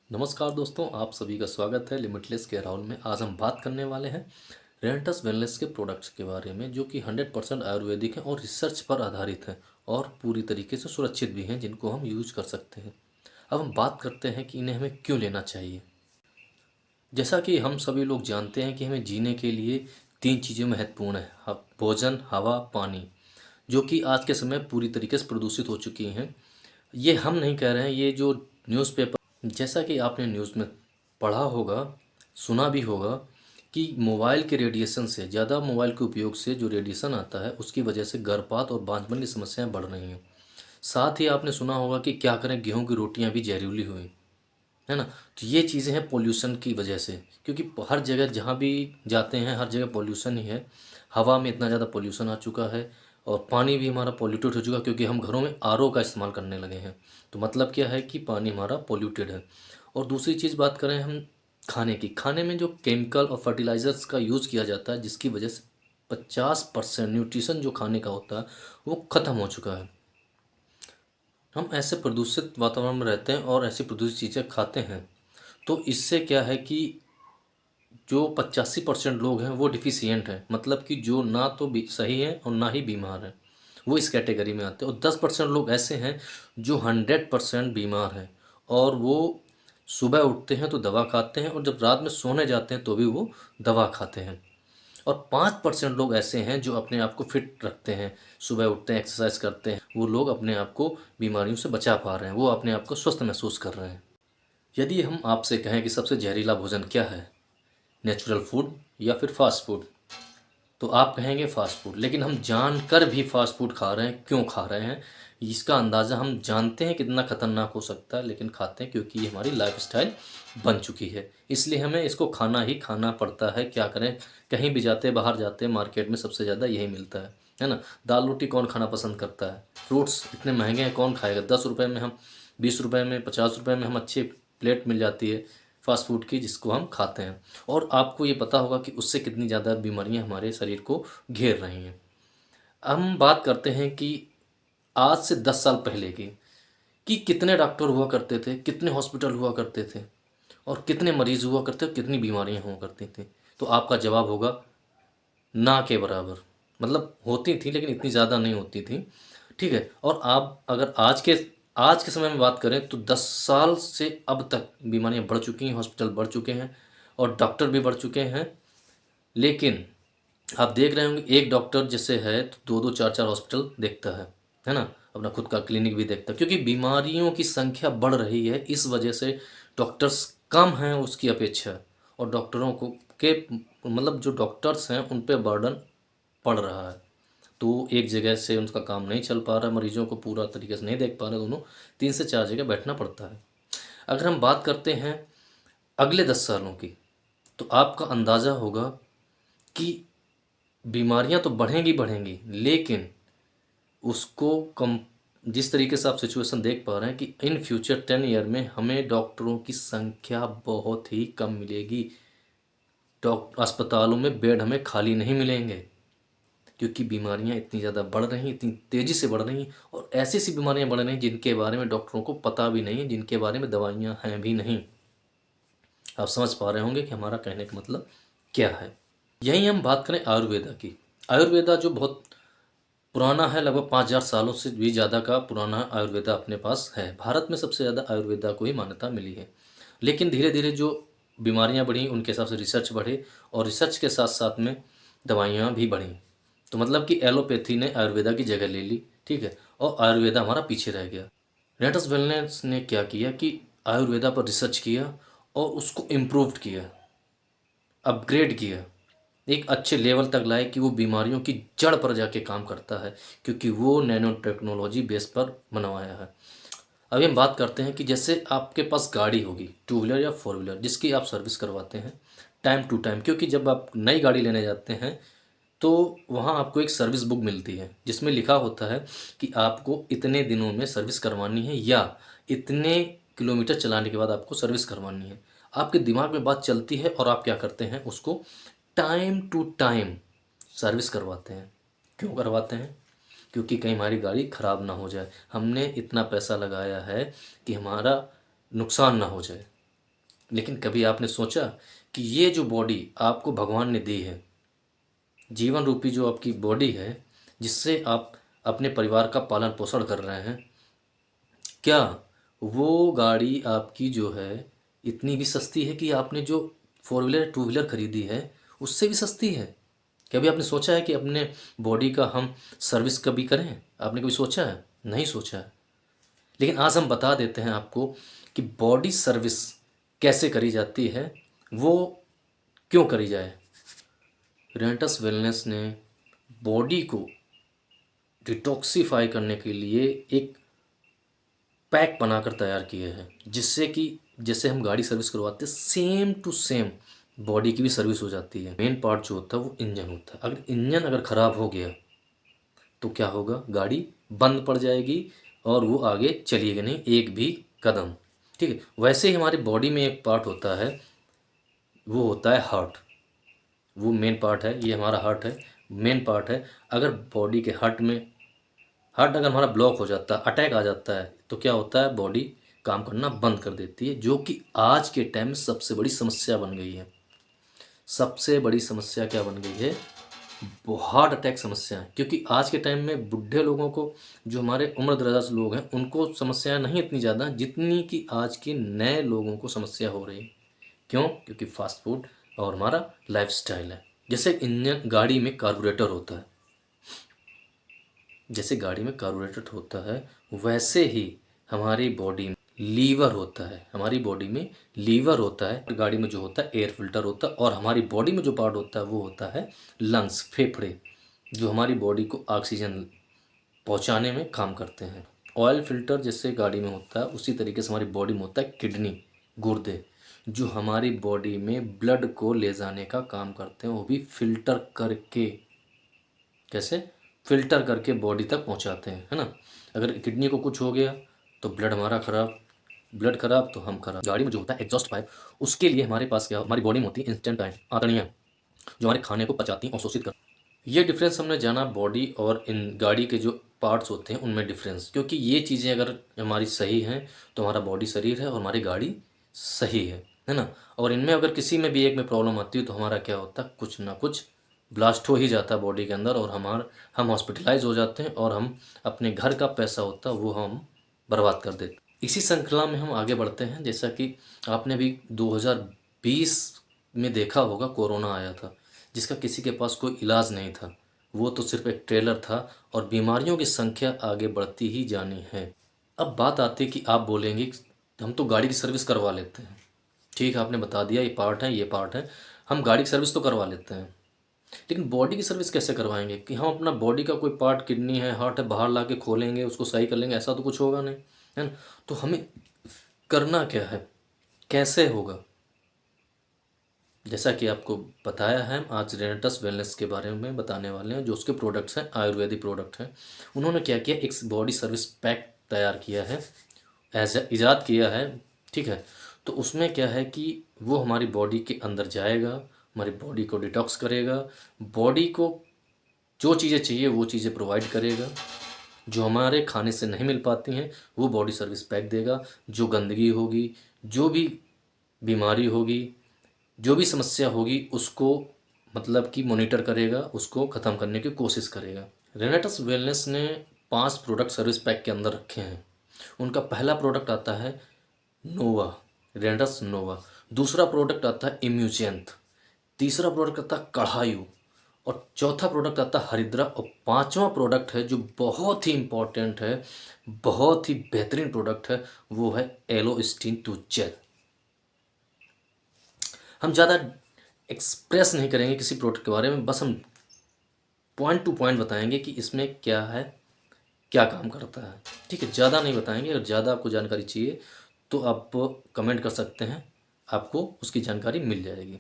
नमस्कार दोस्तों, आप सभी का स्वागत है लिमिटलेस के राउंड में। आज हम बात करने वाले हैं रेंटस वेलनेस के प्रोडक्ट्स के बारे में, जो कि 100% आयुर्वेदिक हैं और रिसर्च पर आधारित हैं और पूरी तरीके से सुरक्षित भी हैं, जिनको हम यूज कर सकते हैं। अब हम बात करते हैं कि इन्हें हमें क्यों लेना चाहिए। जैसा कि हम सभी लोग जानते हैं कि हमें जीने के लिए तीन चीज़ें महत्वपूर्ण हैं: भोजन, हवा, पानी, जो कि आज के समय पूरी तरीके से प्रदूषित हो चुकी हैं। ये हम नहीं कह रहे हैं, ये जो न्यूज़पेपर, जैसा कि आपने न्यूज़ में पढ़ा होगा, सुना भी होगा कि मोबाइल के रेडिएशन से, ज़्यादा मोबाइल के उपयोग से जो रेडिएशन आता है, उसकी वजह से गर्भपात और बांझपन की समस्याएं बढ़ रही हैं। साथ ही आपने सुना होगा कि क्या करें, गेहूं की रोटियां भी जहरीली हुई, है ना। तो ये चीज़ें हैं पोल्यूशन की वजह से, क्योंकि हर जगह जहाँ भी जाते हैं हर जगह पोल्यूशन ही है। हवा में इतना ज़्यादा पोल्यूशन आ चुका है और पानी भी हमारा पोल्यूटेड हो चुका है, क्योंकि हम घरों में आरओ का इस्तेमाल करने लगे हैं। तो मतलब क्या है कि पानी हमारा पोल्यूटेड है। और दूसरी चीज़ बात करें हम खाने की, खाने में जो केमिकल और फर्टिलाइज़र्स का यूज़ किया जाता है, जिसकी वजह से 50% न्यूट्रिशन जो खाने का होता है वो ख़त्म हो चुका है। हम ऐसे प्रदूषित वातावरण में रहते हैं और ऐसी प्रदूषित चीज़ें खाते हैं, तो इससे क्या है कि जो 85% लोग हैं वो डिफिशियंट हैं, मतलब कि जो ना तो सही हैं और ना ही बीमार हैं, वो इस कैटेगरी में आते हैं। और 10% लोग ऐसे हैं जो 100% बीमार हैं, और वो सुबह उठते हैं तो दवा खाते हैं, और जब रात में सोने जाते हैं तो भी वो दवा खाते हैं। और 5% लोग ऐसे हैं जो अपने आप को फिट रखते हैं, सुबह उठते हैं, एक्सरसाइज करते हैं, वो लोग अपने आप को बीमारियों से बचा पा रहे हैं, वो अपने आप को स्वस्थ महसूस कर रहे हैं। यदि हम आपसे कहें कि सबसे जहरीला भोजन क्या है, नेचुरल फूड या फिर फास्ट फूड, तो आप कहेंगे फास्ट फूड। लेकिन हम जानकर भी फास्ट फूड खा रहे हैं, क्यों खा रहे हैं? इसका अंदाज़ा हम जानते हैं कितना खतरनाक हो सकता है, लेकिन खाते हैं क्योंकि ये हमारी लाइफस्टाइल बन चुकी है। इसलिए हमें इसको खाना ही खाना पड़ता है, क्या करें। कहीं भी जाते हैं, बाहर जाते हैं, मार्केट में सबसे ज़्यादा यही मिलता है ना। दाल रोटी कौन खाना पसंद करता है? फ्रूट्स इतने महंगे हैं, कौन खाएगा? 10 रुपये में हम, 20 रुपये में, 50 रुपये में हम अच्छी प्लेट मिल जाती है फास्ट फूड की, जिसको हम खाते हैं। और आपको ये पता होगा कि उससे कितनी ज़्यादा बीमारियां हमारे शरीर को घेर रही हैं। हम बात करते हैं कि आज से 10 साल पहले की, कि कितने डॉक्टर हुआ करते थे, कितने हॉस्पिटल हुआ करते थे, और कितने मरीज हुआ करते, और कितनी बीमारियां हुआ करती थी। तो आपका जवाब होगा ना के बराबर। मतलब होती थी लेकिन इतनी ज़्यादा नहीं होती थी, ठीक है। और आप अगर आज के समय में बात करें तो 10 साल से अब तक बीमारियां बढ़ चुकी हैं, हॉस्पिटल बढ़ चुके हैं और डॉक्टर भी बढ़ चुके हैं। लेकिन आप देख रहे होंगे, एक डॉक्टर जैसे है तो दो दो चार चार हॉस्पिटल देखता है ना। अपना खुद का क्लिनिक भी देखता है, क्योंकि बीमारियों की संख्या बढ़ रही है। इस वजह से डॉक्टर्स कम हैं उसकी अपेक्षा, और डॉक्टरों को के मतलब जो डॉक्टर्स हैं उन पे बर्डन पड़ रहा है। तो एक जगह से उनका काम नहीं चल पा रहा, मरीजों को पूरा तरीके से नहीं देख पा रहे, दोनों 3 से 4 जगह बैठना पड़ता है। अगर हम बात करते हैं अगले 10 सालों की, तो आपका अंदाज़ा होगा कि बीमारियां तो बढ़ेंगी बढ़ेंगी, लेकिन उसको कम, जिस तरीके से आप सिचुएशन देख पा रहे हैं कि इन फ्यूचर 10 ईयर में हमें डॉक्टरों की संख्या बहुत ही कम मिलेगी। डॉक्टर अस्पतालों में बेड हमें खाली नहीं मिलेंगे, क्योंकि बीमारियां इतनी ज़्यादा बढ़ रही हैं, इतनी तेज़ी से बढ़ रही हैं, और ऐसी सी बीमारियां बढ़ रही हैं जिनके बारे में डॉक्टरों को पता भी नहीं है, जिनके बारे में दवाइयां हैं भी नहीं। आप समझ पा रहे होंगे कि हमारा कहने का मतलब क्या है। यही हम बात करें आयुर्वेदा की। आयुर्वेदा जो बहुत पुराना है, लगभग 5000 सालों से भी ज़्यादा का पुराना आयुर्वेदा अपने पास है। भारत में सबसे ज़्यादा आयुर्वेदा को ही मान्यता मिली है। लेकिन धीरे धीरे जो बीमारियां बढ़ी, उनके हिसाब से रिसर्च बढ़े, और रिसर्च के साथ साथ में दवाइयाँ भी बढ़ी। तो मतलब कि एलोपैथी ने आयुर्वेदा की जगह ले ली, ठीक है, और आयुर्वेदा हमारा पीछे रह गया। लेटस वेलनेस ने क्या किया कि आयुर्वेदा पर रिसर्च किया और उसको इम्प्रूव किया, अपग्रेड किया, एक अच्छे लेवल तक लाए कि वो बीमारियों की जड़ पर जाके काम करता है, क्योंकि वो नैनो टेक्नोलॉजी बेस पर बनवाया है। अभी हम बात करते हैं कि जैसे आपके पास गाड़ी होगी, टू व्हीलर या फोर व्हीलर, जिसकी आप सर्विस करवाते हैं टाइम टू टाइम, क्योंकि जब आप नई गाड़ी लेने जाते हैं तो वहाँ आपको एक सर्विस बुक मिलती है, जिसमें लिखा होता है कि आपको इतने दिनों में सर्विस करवानी है, या इतने किलोमीटर चलाने के बाद आपको सर्विस करवानी है। आपके दिमाग में बात चलती है और आप क्या करते हैं, उसको टाइम टू टाइम सर्विस करवाते हैं। क्यों करवाते हैं? क्योंकि कहीं हमारी गाड़ी ख़राब ना हो जाए, हमने इतना पैसा लगाया है कि हमारा नुकसान ना हो जाए। लेकिन कभी आपने सोचा कि ये जो बॉडी आपको भगवान ने दी है, जीवन रूपी जो आपकी बॉडी है, जिससे आप अपने परिवार का पालन पोषण कर रहे हैं, क्या वो गाड़ी आपकी जो है इतनी भी सस्ती है कि आपने जो फोर व्हीलर टू व्हीलर खरीदी है उससे भी सस्ती है? कभी आपने सोचा है कि अपने बॉडी का हम सर्विस कभी करें? आपने कभी सोचा है? नहीं सोचा है। लेकिन आज हम बता देते हैं आपको कि बॉडी सर्विस कैसे करी जाती है, वो क्यों करी जाए। रेंटस वेलनेस ने बॉडी को डिटॉक्सिफाई करने के लिए एक पैक बनाकर तैयार किए हैं, जिससे कि जैसे हम गाड़ी सर्विस करवाते हैं सेम टू सेम बॉडी की भी सर्विस हो जाती है। मेन पार्ट जो होता है वो इंजन होता है। अगर इंजन अगर ख़राब हो गया तो क्या होगा? गाड़ी बंद पड़ जाएगी और वो आगे चलिएगा नहीं एक भी कदम। ठीक है, वैसे ही हमारी बॉडी में एक पार्ट होता है, वो होता है हार्ट। वो मेन पार्ट है, ये हमारा हार्ट है, मेन पार्ट है। अगर बॉडी के हार्ट अगर हमारा ब्लॉक हो जाता है, अटैक आ जाता है, तो क्या होता है? बॉडी काम करना बंद कर देती है, जो कि आज के टाइम में सबसे बड़ी समस्या बन गई है। सबसे बड़ी समस्या क्या बन गई है? हार्ट अटैक समस्या है। क्योंकि आज के टाइम में बुढ़े लोगों को, जो हमारे उम्र दराज लोग हैं, उनको समस्या नहीं इतनी ज़्यादा जितनी कि आज के नए लोगों को समस्या हो रही है। क्यों? क्योंकि फास्ट फूड और हमारा लाइफस्टाइल है। जैसे इंजन गाड़ी में कार्बोरेटर होता है, जैसे गाड़ी में कार्बोरेटर होता है, वैसे ही हमारी बॉडी में लीवर होता है। हमारी बॉडी में लीवर होता है, गाड़ी में जो होता है एयर फिल्टर होता है, और हमारी बॉडी में जो पार्ट होता है वो होता है लंग्स, फेफड़े, जो हमारी बॉडी को ऑक्सीजन पहुंचाने में काम करते हैं। ऑयल फिल्टर जैसे गाड़ी में होता है, उसी तरीके से हमारी बॉडी में होता है किडनी, गुर्दे, जो हमारी बॉडी में ब्लड को ले जाने का काम करते हैं, वो भी फिल्टर करके। कैसे? फिल्टर करके बॉडी तक पहुंचाते हैं, है ना। अगर किडनी को कुछ हो गया तो ब्लड हमारा खराब, ब्लड खराब तो हम खराब। गाड़ी में जो होता है एग्जॉस्ट पाइप, उसके लिए हमारे पास क्या, हमारी बॉडी में होती है इंस्टेंट आंतड़ियाँ, जो हमारे खाने को पचाती हैं और शोषित करती हैं। ये डिफरेंस हमने जाना बॉडी और इन गाड़ी के जो पार्ट्स होते हैं उनमें डिफरेंस। क्योंकि ये चीज़ें अगर हमारी सही हैं तो हमारा बॉडी शरीर है और हमारी गाड़ी सही है ना। और इनमें अगर किसी में भी एक में प्रॉब्लम आती है तो हमारा क्या होता है, कुछ ना कुछ ब्लास्ट हो ही जाता है बॉडी के अंदर, और हम हॉस्पिटलाइज हो जाते हैं, और हम अपने घर का पैसा होता है वो हम बर्बाद कर देते हैं। इसी श्रृंखला में हम आगे बढ़ते हैं। जैसा कि आपने भी 2020 में देखा होगा, कोरोना आया था, जिसका किसी के पास कोई इलाज नहीं था। वो तो सिर्फ एक ट्रेलर था, और बीमारियों की संख्या आगे बढ़ती ही जानी है। अब बात आती है कि आप बोलेंगे हम तो गाड़ी की सर्विस करवा लेते हैं। ठीक है, आपने बता दिया ये पार्ट है, ये पार्ट है, हम गाड़ी की सर्विस तो करवा लेते हैं, लेकिन बॉडी की सर्विस कैसे करवाएंगे? कि हम अपना बॉडी का कोई पार्ट, किडनी है, हार्ट है, बाहर ला के खोलेंगे, उसको सही कर लेंगे? ऐसा तो कुछ होगा नहीं, है ना। तो हमें करना क्या है, कैसे होगा? जैसा कि आपको बताया है, हम आज रेनेटस वेलनेस के बारे में बताने वाले हैं, जो उसके प्रोडक्ट्स हैं, आयुर्वेदिक प्रोडक्ट हैं। उन्होंने क्या किया, एक बॉडी सर्विस पैक तैयार किया है, ऐसा इजाद किया है। ठीक है, तो उसमें क्या है कि वो हमारी बॉडी के अंदर जाएगा, हमारी बॉडी को डिटॉक्स करेगा, बॉडी को जो चीज़ें चाहिए वो चीज़ें प्रोवाइड करेगा, जो हमारे खाने से नहीं मिल पाती हैं वो बॉडी सर्विस पैक देगा। जो गंदगी होगी, जो भी बीमारी होगी, जो भी समस्या होगी, उसको मतलब कि मॉनिटर करेगा, उसको ख़त्म करने की कोशिश करेगा। रेनेटस वेलनेस ने 5 प्रोडक्ट सर्विस पैक के अंदर रखे हैं। उनका पहला प्रोडक्ट आता है नोवा, रेनेटस नोवा। दूसरा प्रोडक्ट आता है इम्यूजेंथ। तीसरा प्रोडक्ट आता है कढ़ायु। और चौथा प्रोडक्ट आता है हरिद्रा। और पांचवा प्रोडक्ट है जो बहुत ही इंपॉर्टेंट है, बहुत ही बेहतरीन प्रोडक्ट है, वो है एलोस्टिन टू जेल। हम ज़्यादा एक्सप्रेस नहीं करेंगे किसी प्रोडक्ट के बारे में, बस हम पॉइंट टू पॉइंट बताएंगे कि इसमें क्या है, क्या काम करता है। ठीक है, ज़्यादा नहीं बताएंगे। अगर ज़्यादा आपको जानकारी चाहिए तो आप कमेंट कर सकते हैं, आपको उसकी जानकारी मिल जाएगी।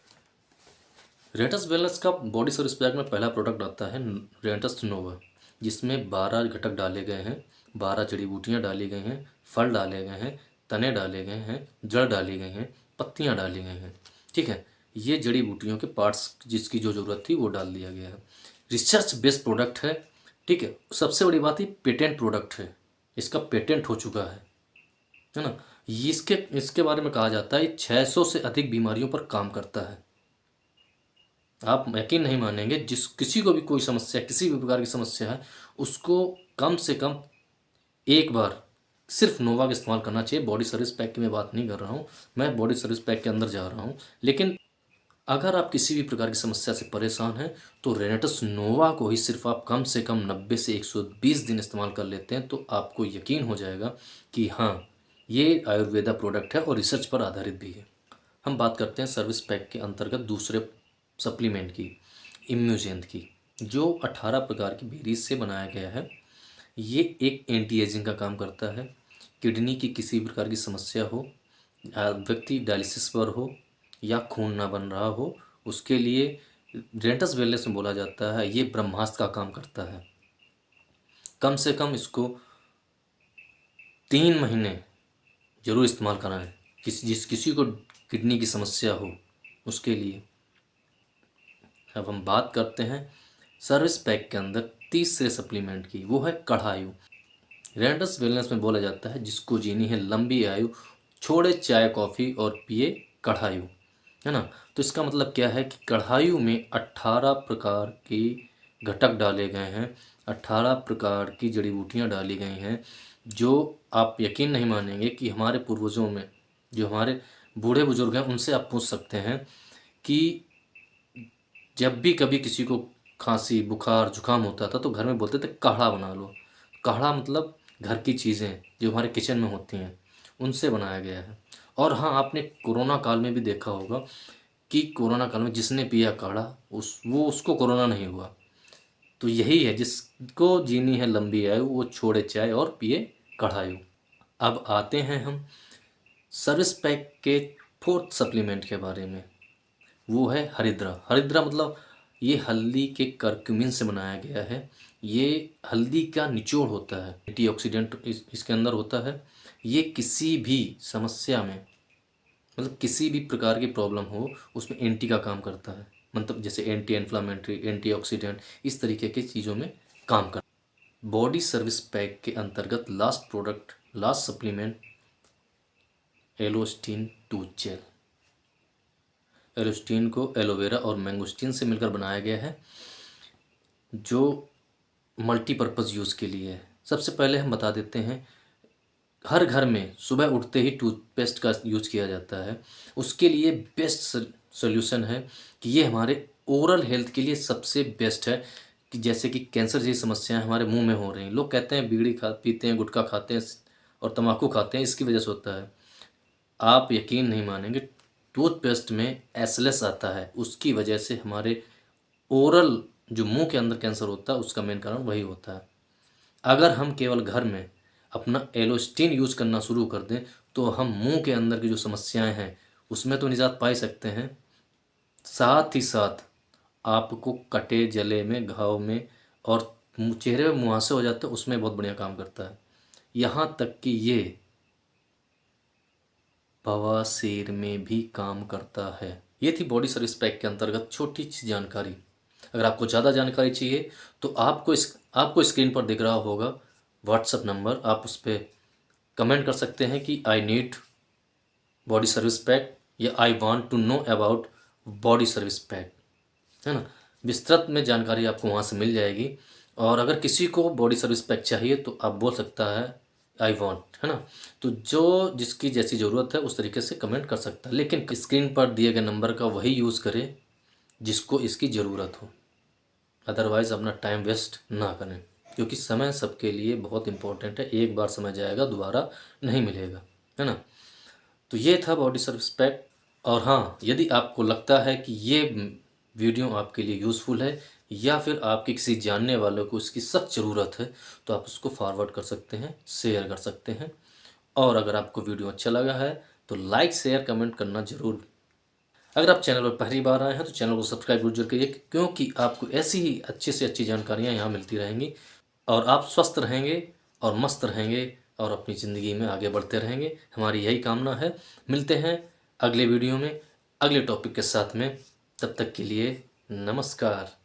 रेनेटस वेलनेस का बॉडी सर्विस पैक में पहला प्रोडक्ट आता है रेनेटस नोवा, जिसमें 12 घटक डाले गए हैं, 12 जड़ी बूटियाँ डाली गई हैं, फल डाले गए हैं, तने डाले गए हैं, जड़ डाली गई हैं, पत्तियाँ डाली गई हैं। ठीक है, ये जड़ी बूटियों के पार्ट्स जिसकी जो ज़रूरत थी वो डाल दिया गया है। रिसर्च बेस्ड प्रोडक्ट है। ठीक है, सबसे बड़ी बात ये पेटेंट प्रोडक्ट है, इसका पेटेंट हो चुका है ना। इसके इसके बारे में कहा जाता है 600 से अधिक बीमारियों पर काम करता है। आप यकीन नहीं मानेंगे, जिस किसी को भी कोई समस्या, किसी भी प्रकार की समस्या है, उसको कम से कम एक बार सिर्फ नोवा का इस्तेमाल करना चाहिए। बॉडी सर्विस पैक की मैं बात नहीं कर रहा हूँ, मैं बॉडी सर्विस पैक के अंदर जा रहा हूँ। लेकिन अगर आप किसी भी प्रकार की समस्या से परेशान हैं तो रेनेटस नोवा को ही सिर्फ आप कम से कम 90 से 120 दिन इस्तेमाल कर लेते हैं तो आपको यकीन हो जाएगा कि हाँ, ये आयुर्वेदा प्रोडक्ट है और रिसर्च पर आधारित भी है। हम बात करते हैं सर्विस पैक के अंतर्गत दूसरे सप्लीमेंट की, इम्यूजेंट की, जो 18 प्रकार की बेरीज से बनाया गया है। ये एक एंटी एजिंग का काम करता है। किडनी की किसी भी प्रकार की समस्या हो, व्यक्ति डायलिसिस पर हो या खून ना बन रहा हो, उसके लिए रेंटस वेलनेस में बोला जाता है ये ब्रह्मास्त्र का काम करता है। कम से कम इसको 3 महीने जरूर इस्तेमाल कराएं, किसी को किडनी की समस्या हो उसके लिए। अब हम बात करते हैं सर्विस पैक के अंदर तीसरे सप्लीमेंट की, वो है कढ़ायु। रेंटस वेलनेस में बोला जाता है जिसको जीनी है लंबी आयु, छोड़े चाय कॉफ़ी और पिए कढ़ायु, है ना। तो इसका मतलब क्या है कि कढ़ायु में 18 प्रकार के घटक डाले गए हैं, 18 प्रकार की जड़ी बूटियाँ डाली गई हैं, जो आप यकीन नहीं मानेंगे कि हमारे पूर्वजों में, जो हमारे बूढ़े बुजुर्ग हैं, उनसे आप पूछ सकते हैं कि जब भी कभी किसी को खांसी बुखार जुकाम होता था तो घर में बोलते थे काढ़ा बना लो। काढ़ा मतलब घर की चीज़ें जो हमारे किचन में होती हैं उनसे बनाया गया है। और हाँ, आपने कोरोना काल में भी देखा होगा कि कोरोना काल में जिसने पिया काढ़ा उसको कोरोना नहीं हुआ। तो यही है, जिसको जीनी है लंबी आयु वो छोड़े चाय और पिए कढ़ायु। अब आते हैं हम सर्विस पैक के फोर्थ सप्लीमेंट के बारे में, वो है हरिद्रा। हरिद्रा मतलब ये हल्दी के करक्यूमिन से बनाया गया है। ये हल्दी का निचोड़ होता है, एंटीऑक्सीडेंट इसके अंदर होता है। ये किसी भी समस्या में, मतलब किसी भी प्रकार की प्रॉब्लम हो उसमें एंटी का काम करता है। मतलब जैसे एंटी इन्फ्लामेटरी, एंटीऑक्सीडेंट, इस तरीके की चीज़ों में काम करता है। बॉडी सर्विस पैक के अंतर्गत last product, last supplement Alosteen tooth gel. Alosteen को एलोवेरा और मैंगोस्टीन से मिलकर बनाया गया है, जो मल्टीपर्पज़ यूज़ के लिए है। सबसे पहले हम बता देते हैं, हर घर में सुबह उठते ही टूथपेस्ट का यूज़ किया जाता है। उसके लिए बेस्ट सोल्यूशन है कि ये हमारे ओरल हेल्थ के लिए सबसे बेस्ट है। कि जैसे कि कैंसर जैसी समस्याएं हमारे मुंह में हो रही हैं, लोग कहते हैं बीड़ी पीते हैं, गुटखा खाते हैं और तम्बाकू खाते हैं, इसकी वजह से होता है। आप यकीन नहीं मानेंगे, टूथपेस्ट में एसलेस आता है, उसकी वजह से हमारे ओरल जो मुंह के अंदर कैंसर होता है उसका मेन कारण वही होता है। अगर हम केवल घर में अपना एलोस्टीन यूज़ करना शुरू कर दें तो हम मुंह के अंदर की जो समस्याएं हैं उसमें तो निजात पा ही सकते हैं, साथ ही साथ आपको कटे जले में, घाव में और चेहरे में मुहासे हो जाते हैं उसमें बहुत बढ़िया काम करता है। यहाँ तक कि ये बवासीर में भी काम करता है। ये थी बॉडी सर्विस पैक के अंतर्गत छोटी सी जानकारी। अगर आपको ज़्यादा जानकारी चाहिए तो आपको स्क्रीन पर दिख रहा होगा व्हाट्सअप नंबर, आप उस पर कमेंट कर सकते हैं कि I need body service pack या I want to know about body service pack, है ना। विस्तृत में जानकारी आपको वहाँ से मिल जाएगी। और अगर किसी को बॉडी सर्विस पैक चाहिए तो आप बोल सकता है आई वांट, है ना। तो जो जिसकी जैसी ज़रूरत है उस तरीके से कमेंट कर सकता है, लेकिन स्क्रीन पर दिए गए नंबर का वही यूज़ करें जिसको इसकी ज़रूरत हो। अदरवाइज़ अपना टाइम वेस्ट ना करें, क्योंकि समय सबके लिए बहुत इम्पोर्टेंट है। एक बार समय जाएगा, दोबारा नहीं मिलेगा, है ना। तो ये था बॉडी सर्विस पैक। और हाँ, यदि आपको लगता है कि ये वीडियो आपके लिए यूज़फुल है या फिर आपके किसी जानने वाले को इसकी सख्त ज़रूरत है तो आप उसको फॉरवर्ड कर सकते हैं, शेयर कर सकते हैं। और अगर आपको वीडियो अच्छा लगा है तो लाइक शेयर कमेंट करना ज़रूर। अगर आप चैनल पर पहली बार आए हैं तो चैनल को सब्सक्राइब जरूर करिए, क्योंकि आपको ऐसी ही अच्छी से अच्छी जानकारियाँ यहाँ मिलती रहेंगी और आप स्वस्थ रहेंगे और मस्त रहेंगे और अपनी ज़िंदगी में आगे बढ़ते रहेंगे। हमारी यही कामना है। मिलते हैं अगले वीडियो में अगले टॉपिक के साथ में। तब तक के लिए नमस्कार।